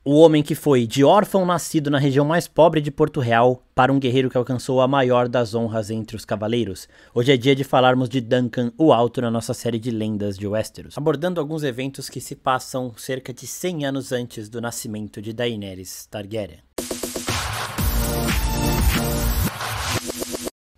O homem que foi de órfão nascido na região mais pobre de Porto Real para um guerreiro que alcançou a maior das honras entre os cavaleiros. Hoje é dia de falarmos de Duncan o Alto na nossa série de lendas de Westeros, abordando alguns eventos que se passam cerca de 100 anos antes do nascimento de Daenerys Targaryen.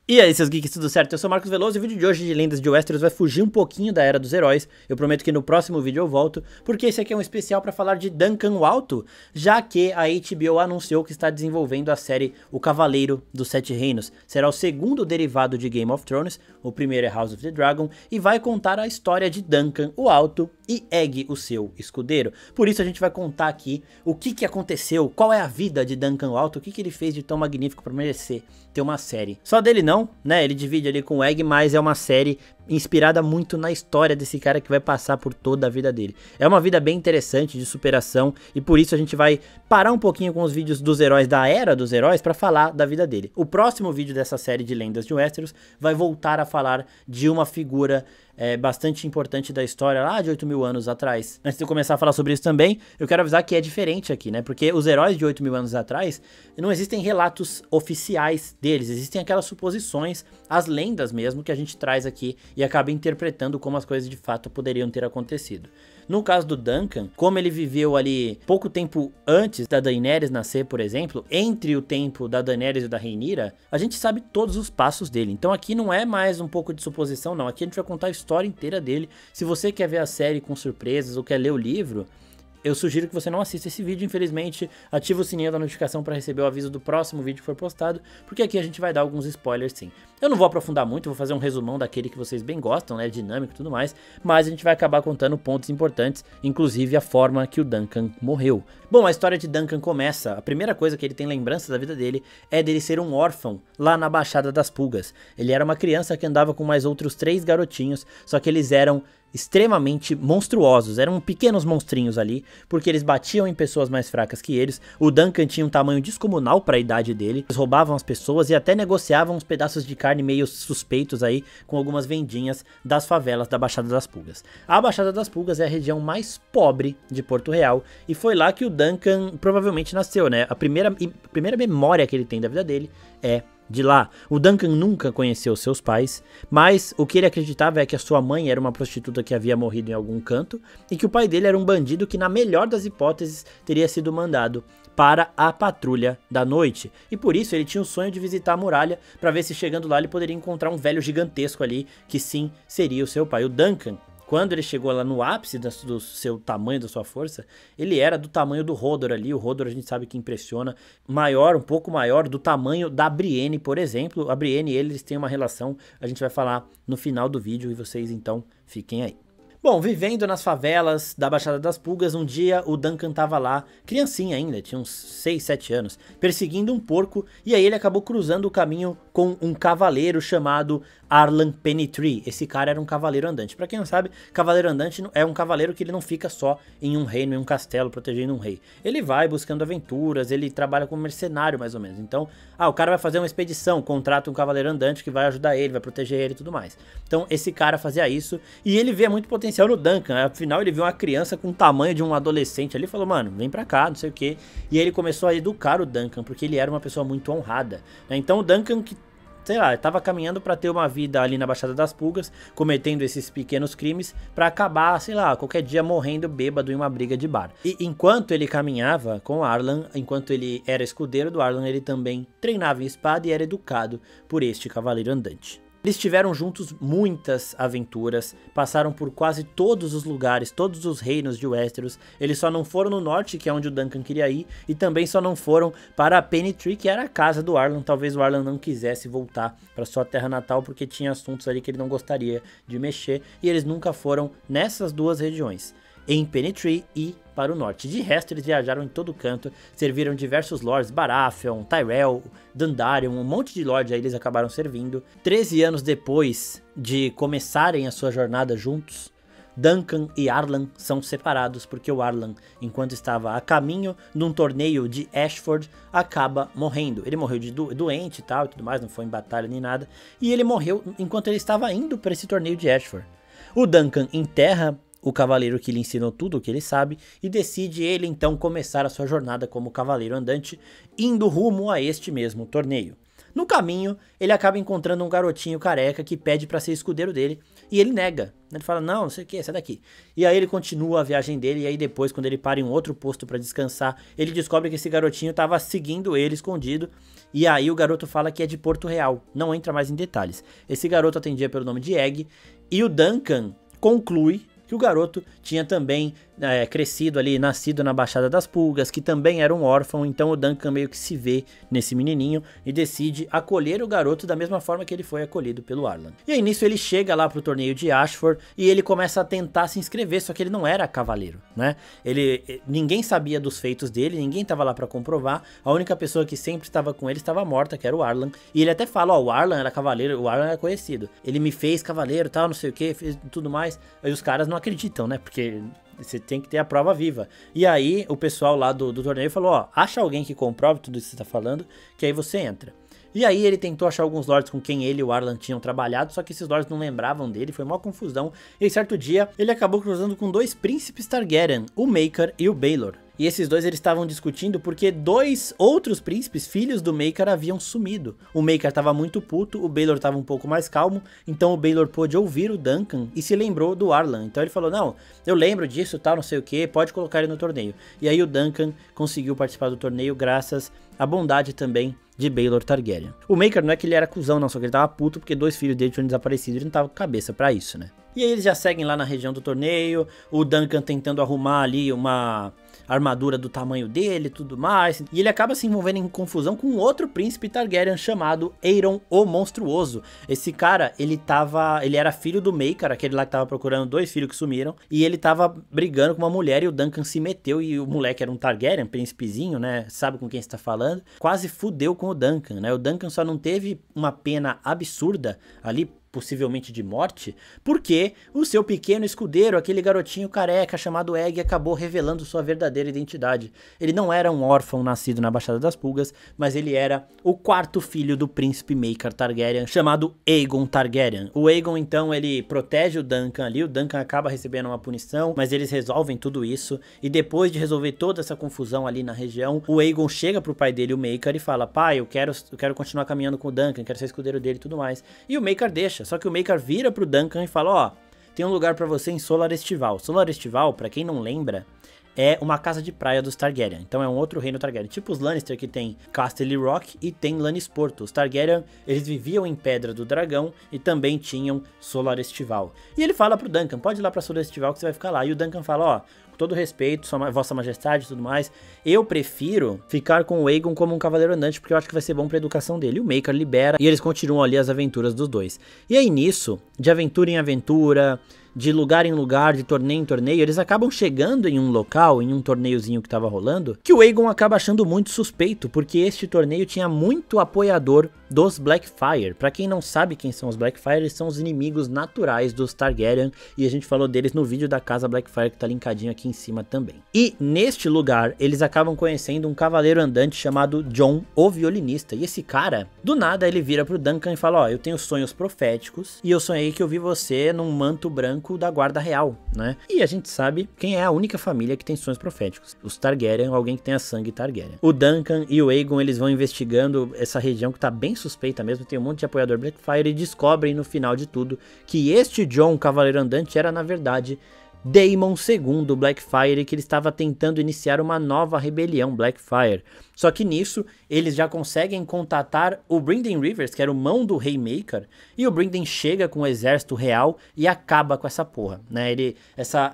E aí, seus geeks, tudo certo? Eu sou o Marcos Veloso e o vídeo de hoje de Lendas de Westeros vai fugir um pouquinho da Era dos Heróis. Eu prometo que no próximo vídeo eu volto, porque esse aqui é um especial para falar de Duncan o Alto, já que a HBO anunciou que está desenvolvendo a série O Cavaleiro dos Sete Reinos. Será o segundo derivado de Game of Thrones, o primeiro é House of the Dragon, e vai contar a história de Duncan o Alto e Egg, o seu escudeiro. Por isso a gente vai contar aqui o que aconteceu, qual é a vida de Duncan o Alto, o que ele fez de tão magnífico para merecer ter uma série. Só dele não, né? Ele divide ali com o Egg, mas é uma série inspirada muito na história desse cara que vai passar por toda a vida dele. É uma vida bem interessante de superação e por isso a gente vai parar um pouquinho com os vídeos dos heróis da Era dos Heróis para falar da vida dele. O próximo vídeo dessa série de Lendas de Westeros vai voltar a falar de uma figura bastante importante da história lá de 8.000 anos atrás. Antes de eu começar a falar sobre isso também, eu quero avisar que é diferente aqui, né? Porque os heróis de 8.000 anos atrás, não existem relatos oficiais deles, existem aquelas suposições, as lendas mesmo, que a gente traz aqui e acaba interpretando como as coisas de fato poderiam ter acontecido. No caso do Duncan, como ele viveu ali pouco tempo antes da Daenerys nascer, por exemplo, entre o tempo da Daenerys e da Rhaenyra, a gente sabe todos os passos dele. Então aqui não é mais um pouco de suposição, não. Aqui a gente vai contar a história inteira dele. Se você quer ver a série com surpresas ou quer ler o livro, eu sugiro que você não assista esse vídeo, infelizmente. Ativa o sininho da notificação para receber o aviso do próximo vídeo que for postado, porque aqui a gente vai dar alguns spoilers sim. Eu não vou aprofundar muito, vou fazer um resumão daquele que vocês bem gostam, né, dinâmico e tudo mais, mas a gente vai acabar contando pontos importantes, inclusive a forma que o Duncan morreu. Bom, a história de Duncan começa, a primeira coisa que ele tem lembrança da vida dele é dele ser um órfão lá na Baixada das Pulgas. Ele era uma criança que andava com mais outros 3 garotinhos, só que eles eram extremamente monstruosos, eram pequenos monstrinhos ali, porque eles batiam em pessoas mais fracas que eles. O Duncan tinha um tamanho descomunal para a idade dele, eles roubavam as pessoas e até negociavam uns pedaços de carne meio suspeitos aí com algumas vendinhas das favelas da Baixada das Pulgas. A Baixada das Pulgas é a região mais pobre de Porto Real e foi lá que o Duncan provavelmente nasceu, né? A primeira memória que ele tem da vida dele é de lá. O Duncan nunca conheceu seus pais, mas o que ele acreditava é que a sua mãe era uma prostituta que havia morrido em algum canto e que o pai dele era um bandido que, na melhor das hipóteses, teria sido mandado para a patrulha da noite. E por isso ele tinha o sonho de visitar a muralha para ver se chegando lá ele poderia encontrar um velho gigantesco ali que sim seria o seu pai. O Duncan, quando ele chegou lá no ápice do seu tamanho, da sua força, ele era do tamanho do Hodor ali. O Hodor a gente sabe que impressiona, maior, um pouco maior, do tamanho da Brienne, por exemplo. A Brienne e eles têm uma relação, a gente vai falar no final do vídeo e vocês então fiquem aí. Bom, vivendo nas favelas da Baixada das Pulgas, um dia o Duncan tava lá, criancinha ainda, tinha uns 6, 7 anos, perseguindo um porco, e aí ele acabou cruzando o caminho com um cavaleiro chamado Arlan Pennytree. Esse cara era um cavaleiro andante. Pra quem não sabe, cavaleiro andante é um cavaleiro que ele não fica só em um reino, em um castelo, protegendo um rei. Ele vai buscando aventuras, ele trabalha como mercenário mais ou menos. Então, o cara vai fazer uma expedição, contrata um cavaleiro andante que vai ajudar ele, vai proteger ele e tudo mais. Então, esse cara fazia isso, e ele vê muito potencial no Duncan. Afinal, ele viu uma criança com o tamanho de um adolescente ali e falou, mano, vem pra cá, não sei o que. E aí ele começou a educar o Duncan, porque ele era uma pessoa muito honrada, né? Então o Duncan, que sei lá, estava caminhando para ter uma vida ali na Baixada das Pulgas, cometendo esses pequenos crimes para acabar, sei lá, qualquer dia morrendo bêbado em uma briga de bar. E enquanto ele caminhava com Arlan, enquanto ele era escudeiro do Arlan, ele também treinava em espada e era educado por este cavaleiro andante. Eles tiveram juntos muitas aventuras, passaram por quase todos os lugares, todos os reinos de Westeros. Eles só não foram no norte, que é onde o Duncan queria ir, e também só não foram para a Pennytree, que era a casa do Arlan. Talvez o Arlan não quisesse voltar para sua terra natal, porque tinha assuntos ali que ele não gostaria de mexer, e eles nunca foram nessas duas regiões, em Pennytree e para o norte. De resto, eles viajaram em todo canto, serviram diversos lords, Baratheon, Tyrell, Dandarion, um monte de lords aí eles acabaram servindo. 13 anos depois de começarem a sua jornada juntos, Duncan e Arlan são separados porque o Arlan, enquanto estava a caminho de um torneio de Ashford, acaba morrendo. Ele morreu de doente e tal e tudo mais, não foi em batalha nem nada, e ele morreu enquanto ele estava indo para esse torneio de Ashford. O Duncan enterra o cavaleiro que lhe ensinou tudo o que ele sabe, e decide ele então começar a sua jornada como cavaleiro andante, indo rumo a este mesmo torneio. No caminho, ele acaba encontrando um garotinho careca que pede pra ser escudeiro dele, e ele nega. Ele fala, não sei o que, sai daqui. E aí ele continua a viagem dele, e aí depois, quando ele para em um outro posto pra descansar, ele descobre que esse garotinho tava seguindo ele escondido, e aí o garoto fala que é de Porto Real, não entra mais em detalhes. Esse garoto atendia pelo nome de Egg, e o Duncan conclui que o garoto tinha também crescido ali, nascido na Baixada das Pulgas, que também era um órfão, então o Duncan meio que se vê nesse menininho e decide acolher o garoto da mesma forma que ele foi acolhido pelo Arlan. E aí nisso ele chega lá pro torneio de Ashford e ele começa a tentar se inscrever, só que ele não era cavaleiro, né? Ninguém sabia dos feitos dele, ninguém tava lá pra comprovar, a única pessoa que sempre estava com ele estava morta, que era o Arlan, e ele até fala, ó, o Arlan era cavaleiro, o Arlan era conhecido, ele me fez cavaleiro, tal, não sei o que, fez tudo mais, aí os caras não acreditam, né? Porque você tem que ter a prova viva. E aí o pessoal lá do torneio falou, ó, acha alguém que comprove tudo isso que você tá falando, que aí você entra. E aí ele tentou achar alguns lords com quem ele e o Arlan tinham trabalhado, só que esses lords não lembravam dele, foi uma confusão. E certo dia ele acabou cruzando com dois príncipes Targaryen, o Maekar e o Baelor. E esses dois eles estavam discutindo porque dois outros príncipes, filhos do Maekar, haviam sumido. O Maekar estava muito puto, o Baelor estava um pouco mais calmo, então o Baelor pôde ouvir o Duncan e se lembrou do Arlan. Então ele falou, não, eu lembro disso, tal, não sei o que, pode colocar ele no torneio. E aí o Duncan conseguiu participar do torneio graças à bondade também de Baelor Targaryen. O Maekar não é que ele era cuzão não, só que ele tava puto porque dois filhos dele tinham desaparecido e ele não tava com cabeça pra isso, né? E aí eles já seguem lá na região do torneio, o Duncan tentando arrumar ali uma armadura do tamanho dele e tudo mais, e ele acaba se envolvendo em confusão com outro príncipe Targaryen chamado Aeron o Monstruoso. Esse cara, ele era filho do Maekar, aquele lá que tava procurando dois filhos que sumiram, e ele tava brigando com uma mulher e o Duncan se meteu, e o moleque era um Targaryen, príncipezinho, né, sabe com quem você tá falando, quase fudeu com o Duncan, né, o Duncan só não teve uma pena absurda ali, possivelmente de morte, porque o seu pequeno escudeiro, aquele garotinho careca chamado Egg, acabou revelando sua verdadeira identidade. Ele não era um órfão nascido na Baixada das Pulgas, mas ele era o quarto filho do príncipe Maekar Targaryen, chamado Aegon Targaryen. O Aegon, então, ele protege o Duncan ali, o Duncan acaba recebendo uma punição, mas eles resolvem tudo isso, e depois de resolver toda essa confusão ali na região, o Aegon chega pro pai dele, o Maekar, e fala, pai, eu quero continuar caminhando com o Duncan, quero ser escudeiro dele e tudo mais. E o Maekar deixa. Só que o Maekar vira pro Duncan e fala, ó, tem um lugar pra você em Solar Estival. Solar Estival, pra quem não lembra, é uma casa de praia dos Targaryen. Então é um outro reino Targaryen. Tipo os Lannister, que tem Casterly Rock e tem Lannisporto. Os Targaryen, eles viviam em Pedra do Dragão e também tinham Solar Estival. E ele fala pro Duncan, pode ir lá pra Solar Estival que você vai ficar lá. E o Duncan fala, ó, com todo respeito, vossa majestade e tudo mais, eu prefiro ficar com o Aegon como um cavaleiro andante, porque eu acho que vai ser bom pra educação dele. E o Maekar libera, e eles continuam ali as aventuras dos dois. E aí nisso, de aventura em aventura, de lugar em lugar, de torneio em torneio, eles acabam chegando em um local, em um torneiozinho que tava rolando, que o Aegon acaba achando muito suspeito, porque este torneio tinha muito apoiador dos Blackfyre. Pra quem não sabe quem são os Blackfyre, eles são os inimigos naturais dos Targaryen, e a gente falou deles no vídeo da casa Blackfyre, que tá linkadinho aqui em cima também. E neste lugar, eles acabam conhecendo um cavaleiro andante chamado Jon, o violinista, e esse cara, do nada, ele vira pro Duncan e fala, ó, eu tenho sonhos proféticos, e eu sonhei que eu vi você num manto branco da guarda real, né? E a gente sabe quem é a única família que tem sonhos proféticos. Os Targaryen, alguém que tenha sangue Targaryen. O Duncan e o Aegon, eles vão investigando essa região que tá bem suspeita mesmo, tem um monte de apoiador Blackfyre, e descobrem no final de tudo que este Jon, cavaleiro andante, era na verdade Daemon II Blackfyre, que ele estava tentando iniciar uma nova rebelião Blackfyre. Só que nisso, eles já conseguem contatar o Brynden Rivers, que era o mão do rei Maekar, e o Brynden chega com o exército real e acaba com essa porra, né?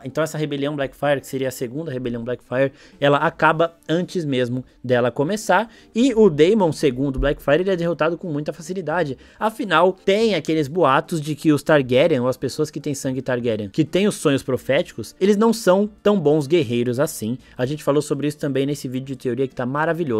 Então essa rebelião Blackfyre, que seria a segunda rebelião Blackfyre, ela acaba antes mesmo dela começar, e o Daemon II Blackfyre, ele é derrotado com muita facilidade. Afinal, tem aqueles boatos de que os Targaryen, ou as pessoas que têm sangue Targaryen, que têm os sonhos proféticos, eles não são tão bons guerreiros assim. A gente falou sobre isso também nesse vídeo de teoria que tá maravilhoso.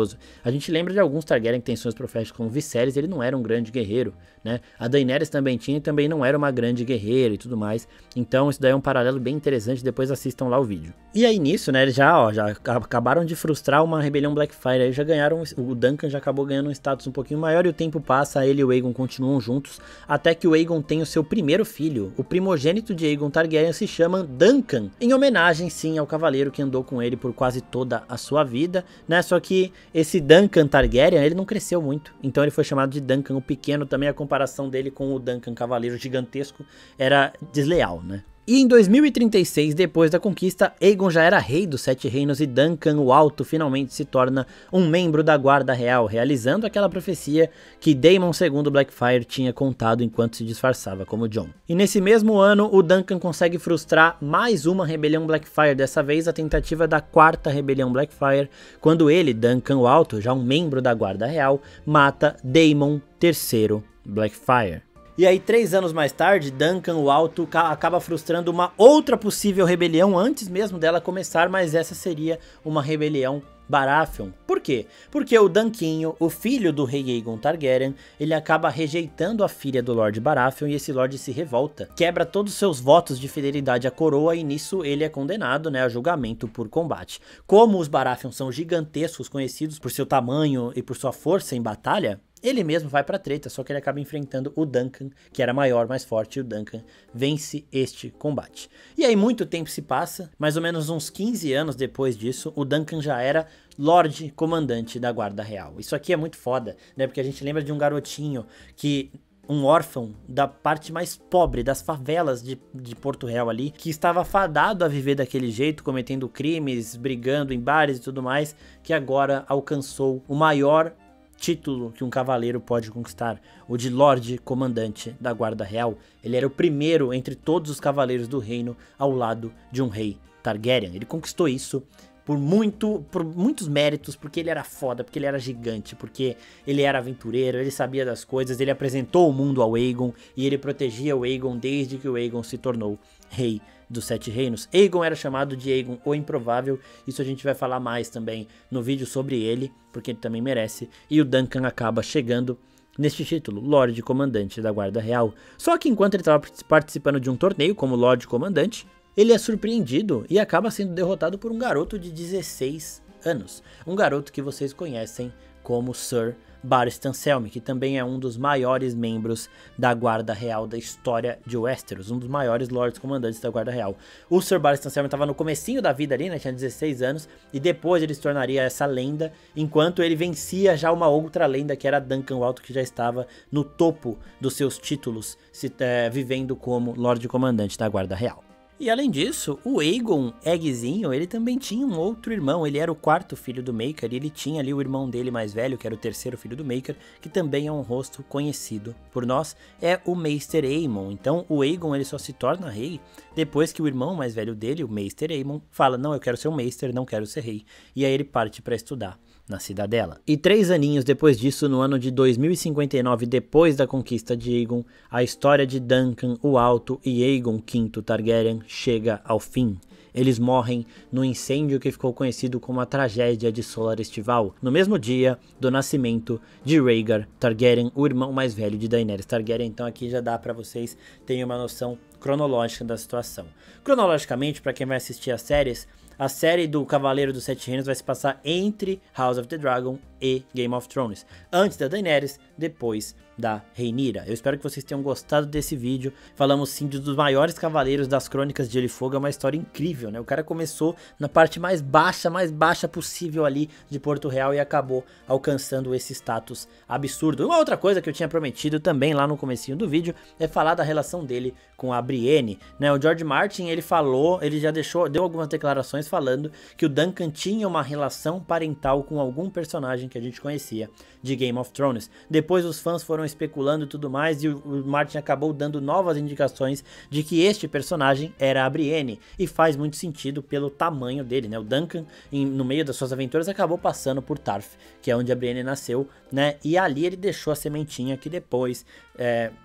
A gente lembra de alguns Targaryen que tem sonhos proféticos, como Viserys, ele não era um grande guerreiro, né? A Daenerys também tinha e também não era uma grande guerreira e tudo mais. Então isso daí é um paralelo bem interessante, depois assistam lá o vídeo. E aí nisso, né, eles já acabaram de frustrar uma rebelião Blackfyre, aí já ganharam, o Duncan já acabou ganhando um status um pouquinho maior, e o tempo passa, ele e o Aegon continuam juntos, até que o Aegon tem o seu primeiro filho. O primogênito de Aegon Targaryen se chama Duncan, em homenagem sim ao cavaleiro que andou com ele por quase toda a sua vida, né? Só que esse Duncan Targaryen, ele não cresceu muito, então ele foi chamado de Duncan o Pequeno. Também a comparação dele com o Duncan Cavaleiro Gigantesco era desleal, né? E em 2036, depois da conquista, Aegon já era rei dos Sete Reinos e Duncan o Alto finalmente se torna um membro da Guarda Real, realizando aquela profecia que Daemon II Blackfyre tinha contado enquanto se disfarçava como Jon. E nesse mesmo ano, o Duncan consegue frustrar mais uma rebelião Blackfyre, dessa vez a tentativa da quarta rebelião Blackfyre, quando ele, Duncan o Alto, já um membro da Guarda Real, mata Daemon III Blackfyre. E aí, 3 anos mais tarde, Duncan o Alto acaba frustrando uma outra possível rebelião antes mesmo dela começar, mas essa seria uma rebelião Baratheon. Por quê? Porque o Dunquinho, o filho do rei Aegon Targaryen, ele acaba rejeitando a filha do Lord Baratheon e esse Lorde se revolta, quebra todos os seus votos de fidelidade à coroa e nisso ele é condenado, né, a julgamento por combate. Como os Baratheon são gigantescos, conhecidos por seu tamanho e por sua força em batalha, ele mesmo vai pra treta, só que ele acaba enfrentando o Duncan, que era maior, mais forte, e o Duncan vence este combate. E aí muito tempo se passa, mais ou menos uns 15 anos depois disso, o Duncan já era Lorde Comandante da Guarda Real. Isso aqui é muito foda, né, porque a gente lembra de um garotinho um órfão da parte mais pobre, das favelas de Porto Real ali, que estava fadado a viver daquele jeito, cometendo crimes, brigando em bares e tudo mais, que agora alcançou o maior título que um cavaleiro pode conquistar, o de Lorde Comandante da Guarda Real. Ele era o primeiro entre todos os cavaleiros do reino ao lado de um rei Targaryen. Ele conquistou isso por muitos méritos, porque ele era foda, porque ele era gigante, porque ele era aventureiro, ele sabia das coisas, ele apresentou o mundo ao Aegon e ele protegia o Aegon desde que o Aegon se tornou rei dos Sete Reinos. Aegon era chamado de Aegon o Improvável, isso a gente vai falar mais também no vídeo sobre ele, porque ele também merece, e o Duncan acaba chegando neste título, Lorde Comandante da Guarda Real. Só que enquanto ele estava participando de um torneio como Lorde Comandante, ele é surpreendido e acaba sendo derrotado por um garoto de 16 anos. Um garoto que vocês conhecem como Sir Barristan Selmy, que também é um dos maiores membros da Guarda Real da história de Westeros, um dos maiores Lordes Comandantes da Guarda Real. O Sir Barristan Selmy estava no comecinho da vida ali, né, tinha 16 anos, e depois ele se tornaria essa lenda, enquanto ele vencia já uma outra lenda, que era Duncan o Alto, que já estava no topo dos seus títulos, vivendo como Lorde Comandante da Guarda Real. E além disso, o Aegon Eggzinho, ele também tinha um outro irmão, ele era o quarto filho do Maker, e ele tinha ali o irmão dele mais velho, que era o terceiro filho do Maker, que também é um rosto conhecido por nós, é o Maester Aemon. Então o Aegon ele só se torna rei depois que o irmão mais velho dele, o Maester Aemon, fala: não, eu quero ser um Maester, não quero ser rei. E aí ele parte para estudar na Cidadela. E 3 aninhos depois disso, no ano de 2059, depois da conquista de Aegon, a história de Duncan o Alto e Aegon V Targaryen chega ao fim. Eles morrem no incêndio que ficou conhecido como a Tragédia de Solar Estival, no mesmo dia do nascimento de Rhaegar Targaryen, o irmão mais velho de Daenerys Targaryen. Então aqui já dá para vocês terem uma noção cronológica da situação. Cronologicamente, para quem vai assistir as séries, a série do Cavaleiro dos Sete Reinos vai se passar entre House of the Dragon e Game of Thrones. Antes da Daenerys, depois da Rhaenyra. Eu espero que vocês tenham gostado desse vídeo. Falamos sim dos maiores cavaleiros das Crônicas de Gelo e Fogo. É uma história incrível, né? O cara começou na parte mais baixa possível ali de Porto Real e acabou alcançando esse status absurdo. Uma outra coisa que eu tinha prometido também lá no comecinho do vídeo é falar da relação dele com a Brienne, né? O George Martin, ele já deu algumas declarações falando que o Duncan tinha uma relação parental com algum personagem que a gente conhecia de Game of Thrones. Depois os fãs foram especulando e tudo mais, e o Martin acabou dando novas indicações de que este personagem era a Brienne, e faz muito sentido pelo tamanho dele, né? O Duncan, no meio das suas aventuras, acabou passando por Tarth, que é onde a Brienne nasceu, né? E ali ele deixou a sementinha que depois,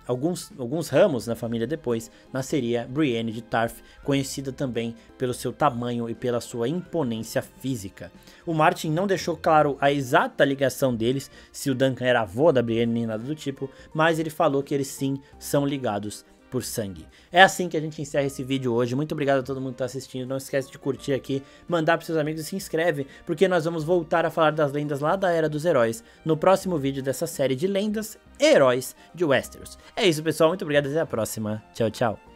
alguns ramos na família depois, nasceria Brienne de Tarth, conhecida também pelo seu tamanho e pela sua imponência física. O Martin não deixou claro a exata ligação deles, se o Duncan era avô da Brienne nem nada do tipo, mas ele falou que eles sim são ligados por sangue. É assim que a gente encerra esse vídeo hoje. Muito obrigado a todo mundo que está assistindo. Não esquece de curtir aqui, mandar para seus amigos e se inscreve, porque nós vamos voltar a falar das lendas lá da Era dos Heróis no próximo vídeo dessa série de lendas e heróis de Westeros. É isso, pessoal. Muito obrigado e até a próxima. Tchau, tchau.